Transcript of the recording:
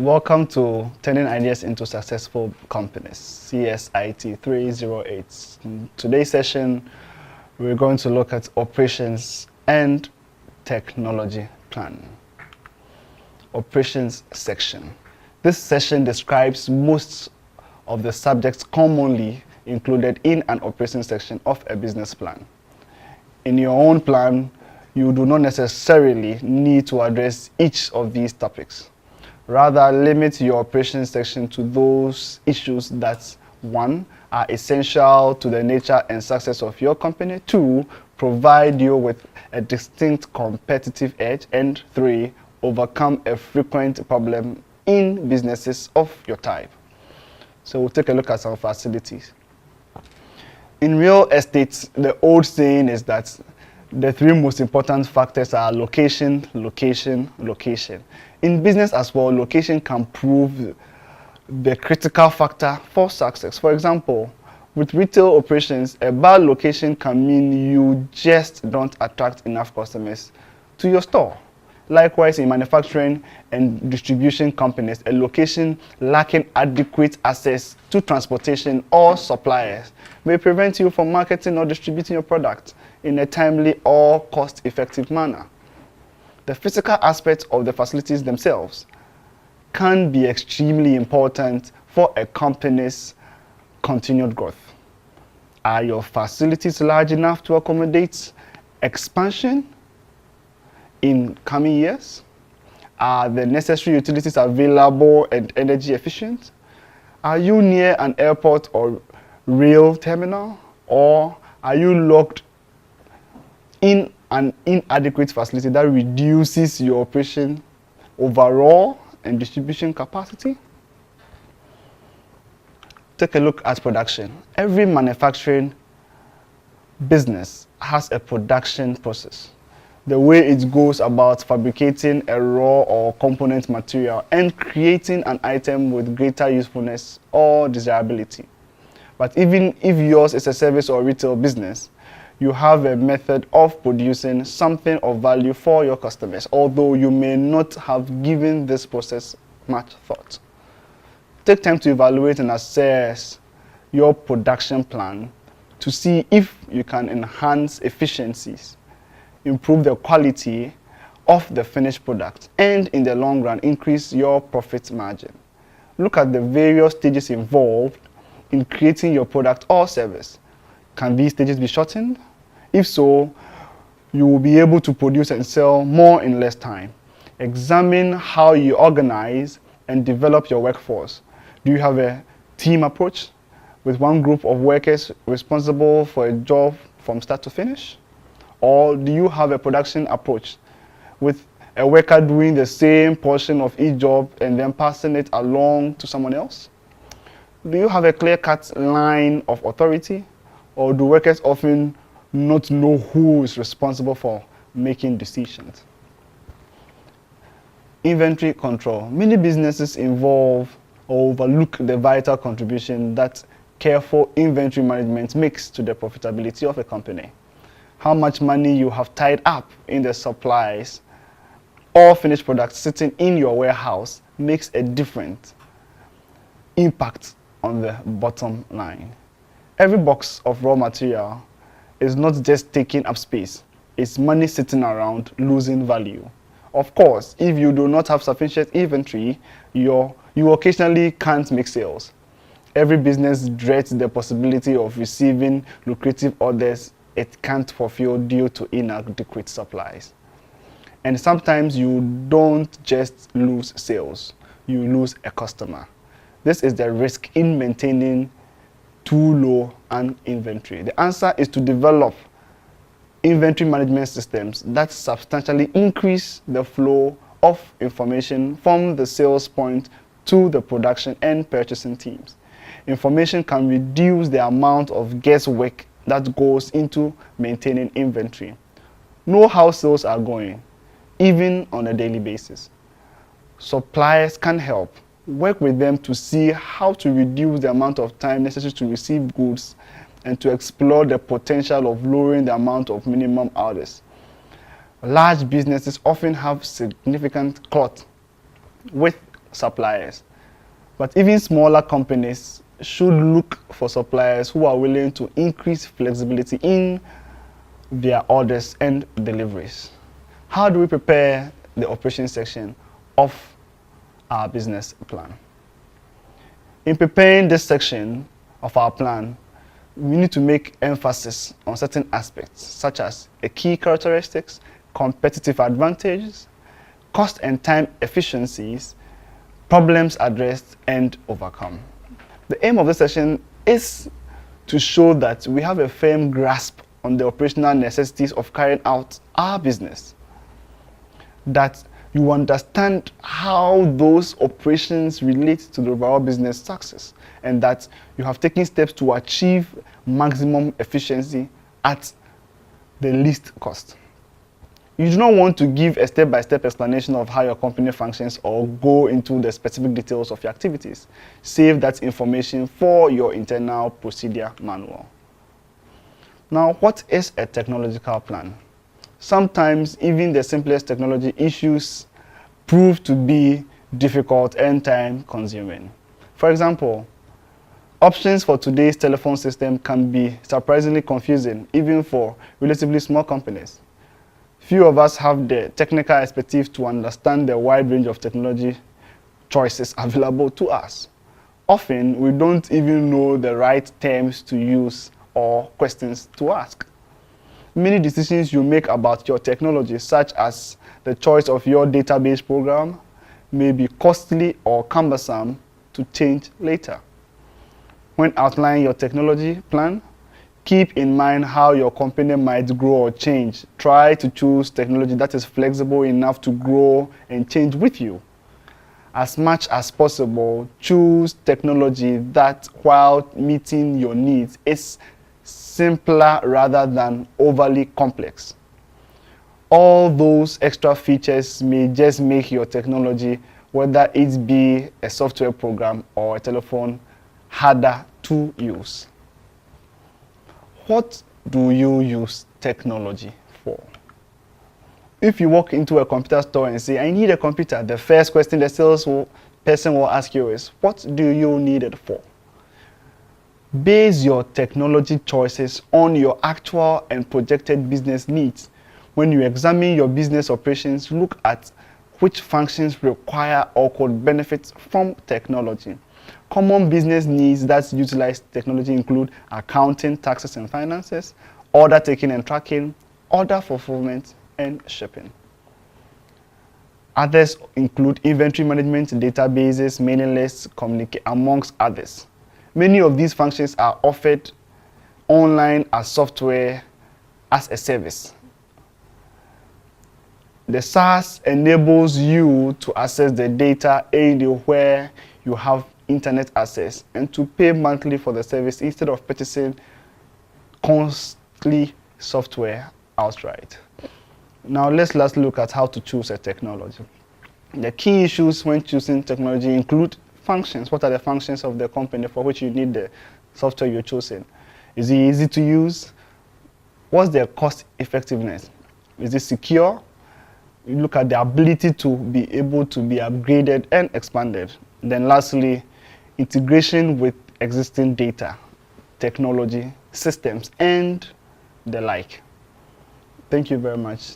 Welcome to Turning Ideas into Successful Companies, CSIT 308. In today's session, we're going to look at operations and technology plan. Operations section. This session describes most of the subjects commonly included in an operations section of a business plan. In your own plan, you do not necessarily need to address each of these topics. Rather, limit your operations section to those issues that 1. Are essential to the nature and success of your company, 2. Provide you with a distinct competitive edge, and 3. Overcome a frequent problem in businesses of your type. So we'll take a look at some facilities. In real estate, the old saying is that the 3 most important factors are location, location, location. In business as well, location can prove the critical factor for success. For example, with retail operations, a bad location can mean you just don't attract enough customers to your store. Likewise, in manufacturing and distribution companies, a location lacking adequate access to transportation or suppliers may prevent you from marketing or distributing your product in a timely or cost-effective manner. The physical aspects of the facilities themselves can be extremely important for a company's continued growth. Are your facilities large enough to accommodate expansion in coming years? Are the necessary utilities available and energy efficient? Are you near an airport or rail terminal? Or are you locked in an inadequate facility that reduces your operation overall and distribution capacity? Take a look at production. Every manufacturing business has a production process. The way it goes about fabricating a raw or component material and creating an item with greater usefulness or desirability. But even if yours is a service or retail business, you have a method of producing something of value for your customers, although you may not have given this process much thought. Take time to evaluate and assess your production plan to see if you can enhance efficiencies, improve the quality of the finished product, and in the long run, increase your profit margin. Look at the various stages involved in creating your product or service. Can these stages be shortened? If so, you will be able to produce and sell more in less time. Examine how you organize and develop your workforce. Do you have a team approach with one group of workers responsible for a job from start to finish? Or do you have a production approach with a worker doing the same portion of each job and then passing it along to someone else? Do you have a clear-cut line of authority? Or do workers often not know who is responsible for making decisions? Inventory control. Many businesses involve or overlook the vital contribution that careful inventory management makes to the profitability of a company. How much money you have tied up in the supplies or finished products sitting in your warehouse makes a different impact on the bottom line. Every box of raw material is not just taking up space, it's money sitting around losing value. Of course, if you do not have sufficient inventory, you occasionally can't make sales. Every business dreads the possibility of receiving lucrative orders it can't fulfill due to inadequate supplies. And sometimes you don't just lose sales, you lose a customer. This is the risk in maintaining too low an inventory. The answer is to develop inventory management systems that substantially increase the flow of information from the sales point to the production and purchasing teams. Information can reduce the amount of guesswork that goes into maintaining inventory. Know how sales are going, even on a daily basis. Suppliers can help. Work with them to see how to reduce the amount of time necessary to receive goods and to explore the potential of lowering the amount of minimum orders. Large businesses often have significant cloth with suppliers. But even smaller companies should look for suppliers who are willing to increase flexibility in their orders and deliveries. How do we prepare the operations section of our business plan? In preparing this section of our plan, we need to make emphasis on certain aspects, such as a key characteristics, competitive advantages, cost and time efficiencies, problems addressed and overcome. The aim of this session is to show that we have a firm grasp on the operational necessities of carrying out our business, that you understand how those operations relate to the overall business success, and that you have taken steps to achieve maximum efficiency at the least cost. You do not want to give a step-by-step explanation of how your company functions or go into the specific details of your activities. Save that information for your internal procedure manual. Now, what is a technological plan? Sometimes even the simplest technology issues prove to be difficult and time-consuming. For example, options for today's telephone system can be surprisingly confusing, even for relatively small companies. Few of us have the technical expertise to understand the wide range of technology choices available to us. Often, we don't even know the right terms to use or questions to ask. Many decisions you make about your technology, such as the choice of your database program, may be costly or cumbersome to change later. When outlining your technology plan, keep in mind how your company might grow or change. Try to choose technology that is flexible enough to grow and change with you. As much as possible, choose technology that, while meeting your needs, is simpler rather than overly complex. All those extra features may just make your technology, whether it be a software program or a telephone, harder to use. What do you use technology for? If you walk into a computer store and say, I need a computer, the first question the salesperson will ask you is, what do you need it for? Base your technology choices on your actual and projected business needs. When you examine your business operations, look at which functions require or could benefit from technology. Common business needs that utilize technology include accounting, taxes and finances, order taking and tracking, order fulfillment, and shipping. Others include inventory management, databases, mailing lists, amongst others. Many of these functions are offered online as software as a service. The SaaS enables you to access the data anywhere you have internet access and to pay monthly for the service instead of purchasing costly software outright. Now let's lastly look at how to choose a technology. The key issues when choosing technology include functions. What are the functions of the company for which you need the software you're choosing? Is it easy to use? What's their cost effectiveness? Is it secure? You look at the ability to be able to be upgraded and expanded. Then lastly, integration with existing data, technology, systems, and the like. Thank you very much.